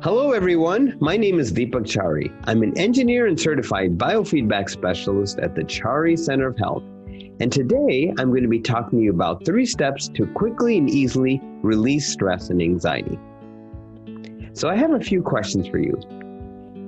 Hello, everyone. My name is Deepak Chari. I'm an engineer and certified biofeedback specialist at the Chari Center of Health. And today I'm going to be talking to you about 3 steps to quickly and easily release stress and anxiety. So I have a few questions for you.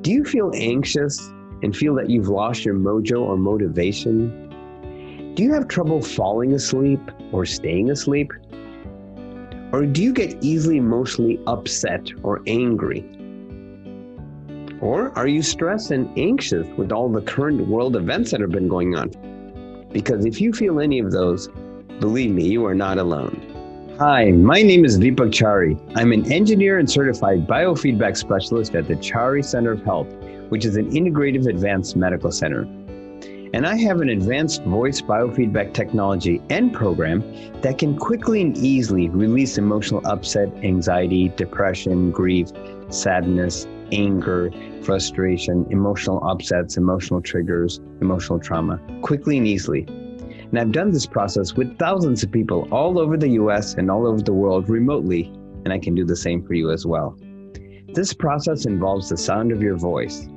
Do you feel anxious and feel that you've lost your mojo or motivation? Do you have trouble falling asleep or staying asleep? Or do you get easily emotionally upset or angry? Or are you stressed and anxious with all the current world events that have been going on? Because if you feel any of those, believe me, you are not alone. Hi, my name is Deepak Chari. I'm an engineer and certified biofeedback specialist at the Chari Center of Health, which is an integrative advanced medical center. And I have an advanced voice biofeedback technology and program that can quickly and easily release emotional upset, anxiety, depression, grief, sadness, anger, frustration, emotional upsets, emotional triggers, emotional trauma, quickly and easily. And I've done this process with thousands of people all over the US and all over the world remotely, and I can do the same for you as well. This process involves the sound of your voice.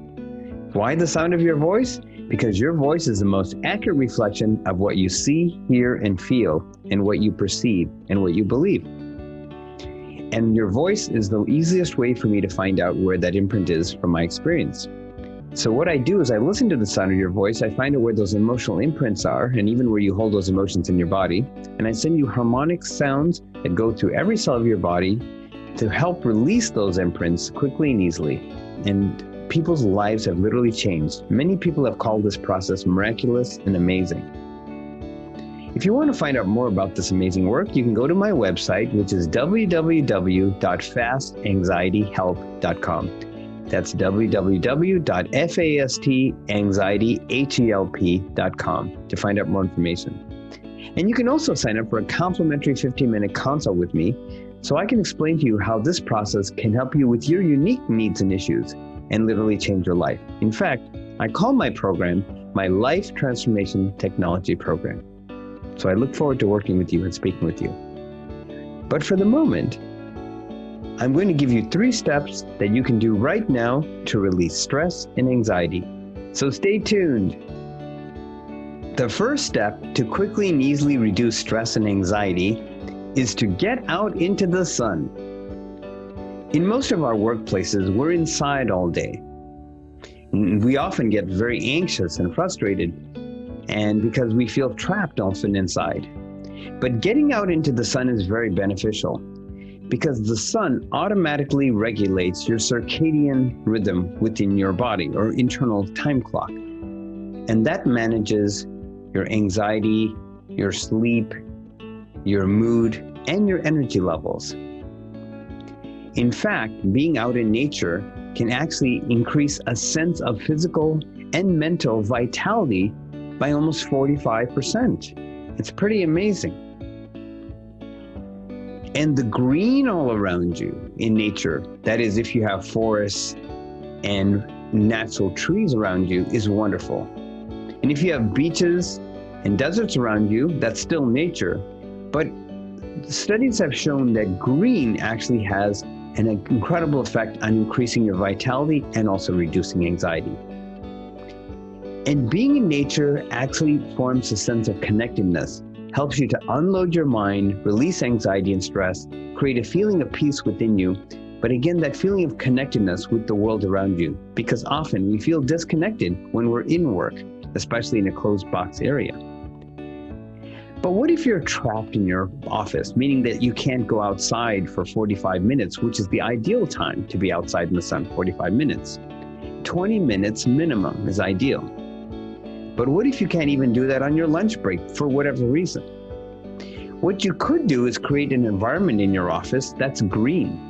Why the sound of your voice? Because your voice is the most accurate reflection of what you see, hear, and feel, and what you perceive and what you believe. And your voice is the easiest way for me to find out where that imprint is from my experience. So what I do is I listen to the sound of your voice, I find out where those emotional imprints are, and even where you hold those emotions in your body, and I send you harmonic sounds that go through every cell of your body to help release those imprints quickly and easily. And people's lives have literally changed. Many people have called this process miraculous and amazing. If you want to find out more about this amazing work, you can go to my website, which is www.fastanxietyhelp.com. That's www.fastanxietyhelp.com to find out more information. And you can also sign up for a complimentary 15-minute consult with me so I can explain to you how this process can help you with your unique needs and issues and literally change your life. In fact, I call my program my Life Transformation Technology Program. So I look forward to working with you and speaking with you. But for the moment, I'm going to give you 3 steps that you can do right now to release stress and anxiety. So stay tuned. The first step to quickly and easily reduce stress and anxiety is to get out into the sun. In most of our workplaces, we're inside all day. We often get very anxious and frustrated, and because we feel trapped often inside. But getting out into the sun is very beneficial because the sun automatically regulates your circadian rhythm within your body or internal time clock. And that manages your anxiety, your sleep, your mood, and your energy levels. In fact, being out in nature can actually increase a sense of physical and mental vitality by almost 45%. It's pretty amazing. And the green all around you in nature, that is if you have forests and natural trees around you, is wonderful. And if you have beaches and deserts around you, that's still nature. But studies have shown that green actually has an incredible effect on increasing your vitality and also reducing anxiety. And being in nature actually forms a sense of connectedness, helps you to unload your mind, release anxiety and stress, create a feeling of peace within you, but again, that feeling of connectedness with the world around you, because often we feel disconnected when we're in work, especially in a closed box area. But what if you're trapped in your office, meaning that you can't go outside for 45 minutes, which is the ideal time to be outside in the sun, 45 minutes. 20 minutes minimum is ideal. But what if you can't even do that on your lunch break for whatever reason? What you could do is create an environment in your office that's green,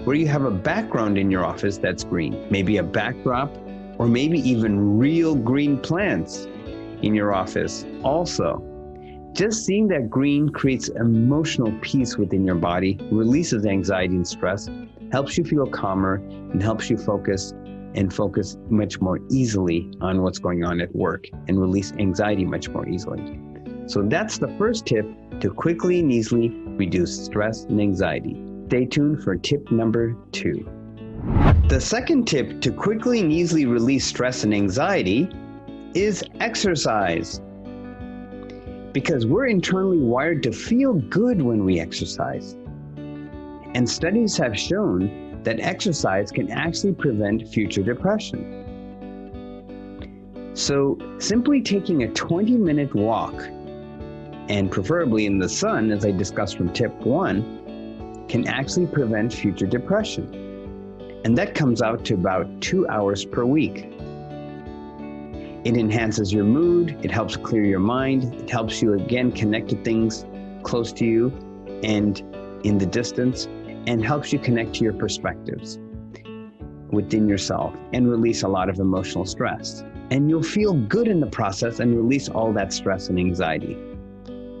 where you have a background in your office that's green, maybe a backdrop, or maybe even real green plants in your office also. Just seeing that green creates emotional peace within your body, releases anxiety and stress, helps you feel calmer, and helps you focus much more easily on what's going on at work and release anxiety much more easily. So that's the first tip to quickly and easily reduce stress and anxiety. Stay tuned for tip number 2. The second tip to quickly and easily release stress and anxiety is exercise. Because we're internally wired to feel good when we exercise. And studies have shown that exercise can actually prevent future depression. So simply taking a 20-minute walk, and preferably in the sun, as I discussed from tip 1, can actually prevent future depression. And that comes out to about 2 hours per week. It enhances your mood, it helps clear your mind, it helps you again connect to things close to you and in the distance, and helps you connect to your perspectives within yourself and release a lot of emotional stress. And you'll feel good in the process and release all that stress and anxiety.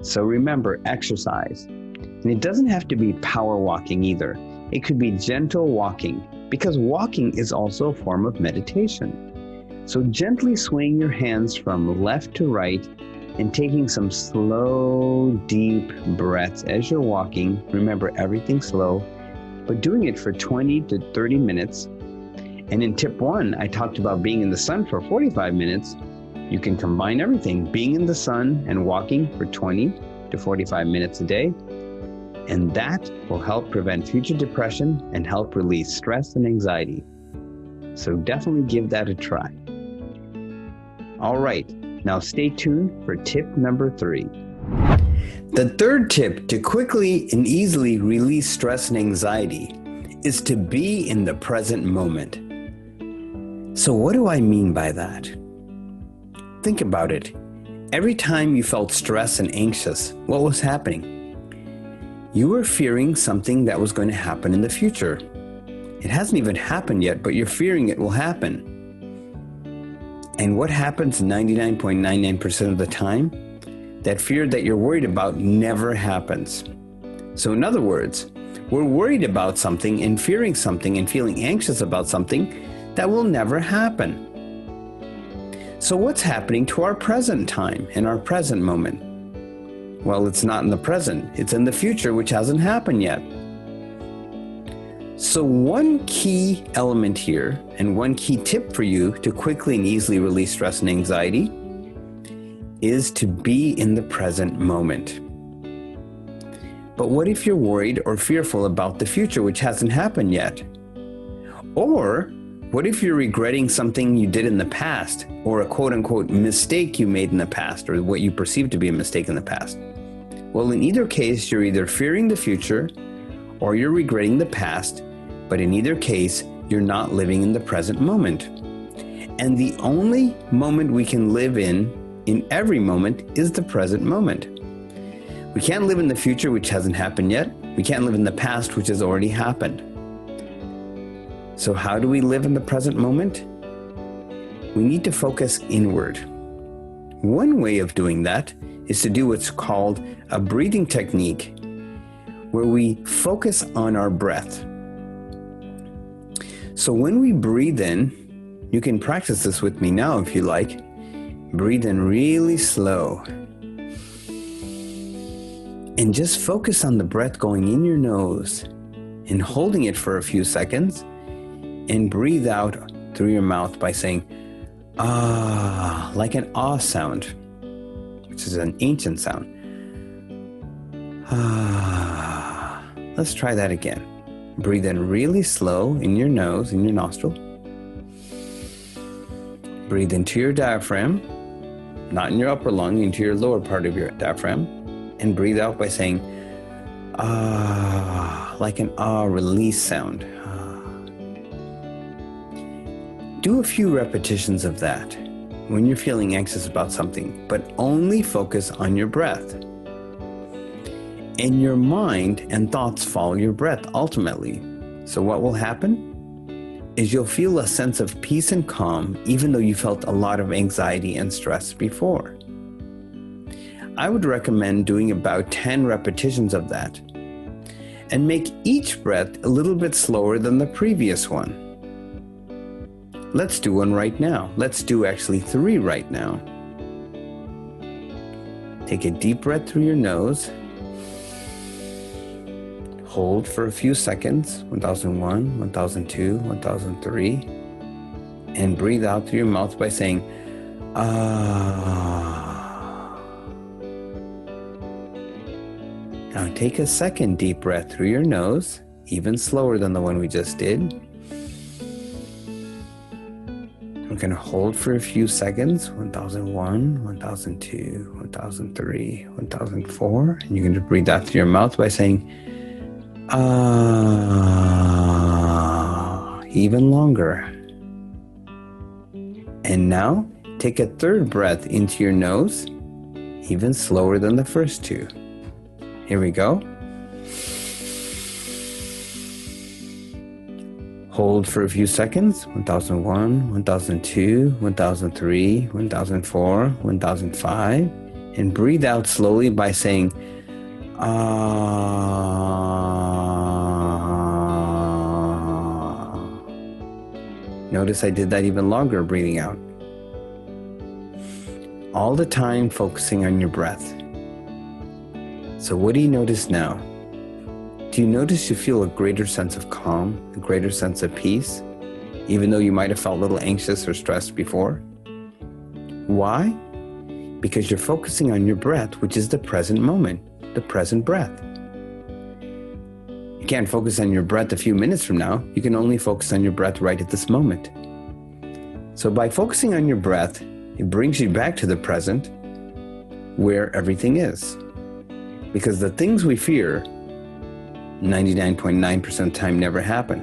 So remember, exercise. And it doesn't have to be power walking either. It could be gentle walking, because walking is also a form of meditation. So gently swaying your hands from left to right and taking some slow, deep breaths as you're walking. Remember, everything slow, but doing it for 20 to 30 minutes. And in tip 1, I talked about being in the sun for 45 minutes. You can combine everything, being in the sun and walking for 20 to 45 minutes a day. And that will help prevent future depression and help release stress and anxiety. So definitely give that a try. All right, now stay tuned for tip number 3. The third tip to quickly and easily release stress and anxiety is to be in the present moment. So what do I mean by that? Think about it. Every time you felt stressed and anxious, what was happening? You were fearing something that was going to happen in the future. It hasn't even happened yet, but you're fearing it will happen. And what happens 99.99% of the time? That fear that you're worried about never happens. So in other words, we're worried about something and fearing something and feeling anxious about something that will never happen. So what's happening to our present time and our present moment? Well, it's not in the present, it's in the future, which hasn't happened yet. So one key element here and one key tip for you to quickly and easily release stress and anxiety is to be in the present moment. But what if you're worried or fearful about the future, which hasn't happened yet? Or what if you're regretting something you did in the past, or a quote-unquote mistake you made in the past, or what you perceive to be a mistake in the past? Well, in either case, you're either fearing the future or you're regretting the past, but in either case, you're not living in the present moment. And the only moment we can live in every moment, is the present moment. We can't live in the future, which hasn't happened yet. We can't live in the past, which has already happened. So how do we live in the present moment? We need to focus inward. One way of doing that is to do what's called a breathing technique, where we focus on our breath. So when we breathe in, you can practice this with me now if you like. Breathe in really slow. And just focus on the breath going in your nose and holding it for a few seconds, and breathe out through your mouth by saying, ah, like an ah sound, which is an ancient sound. Ah. Let's try that again. Breathe in really slow in your nose, in your nostril. Breathe into your diaphragm, not in your upper lung, into your lower part of your diaphragm. And breathe out by saying, ah, like an ah release sound. Ah. Do a few repetitions of that when you're feeling anxious about something, but only focus on your breath. And your mind and thoughts follow your breath ultimately. So what will happen is you'll feel a sense of peace and calm, even though you felt a lot of anxiety and stress before. I would recommend doing about 10 repetitions of that, and make each breath a little bit slower than the previous one. Let's do one right now. Let's do actually 3 right now. Take a deep breath through your nose. Hold for a few seconds, 1001, 1002, 1003, and breathe out through your mouth by saying, ah. Now take a second deep breath through your nose, even slower than the one we just did. We're going to hold for a few seconds, 1001, 1002, 1003, 1004, and you're going to breathe out through your mouth by saying, ah, even longer. And now take a third breath into your nose, even slower than the first two. Here we go. Hold for a few seconds, 1001, 1002, 1003, 1004, 1005, and breathe out slowly by saying, ah. Notice I did that even longer, breathing out. All the time focusing on your breath. So what do you notice now? Do you notice you feel a greater sense of calm, a greater sense of peace, even though you might have felt a little anxious or stressed before? Why? Because you're focusing on your breath, which is the present moment, the present breath. You can't focus on your breath a few minutes from now. You can only focus on your breath right at this moment. So by focusing on your breath, it brings you back to the present where everything is. Because the things we fear 99.9% of the time never happen.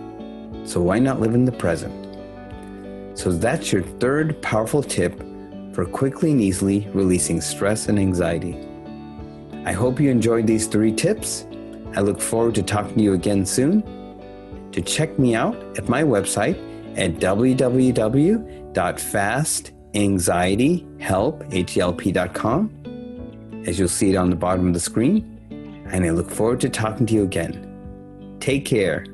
So why not live in the present? So that's your third powerful tip for quickly and easily releasing stress and anxiety. I hope you enjoyed these 3 tips. I look forward to talking to you again soon. To check me out at my website at www.fastanxietyhelp.com, as you'll see it on the bottom of the screen. And I look forward to talking to you again. Take care.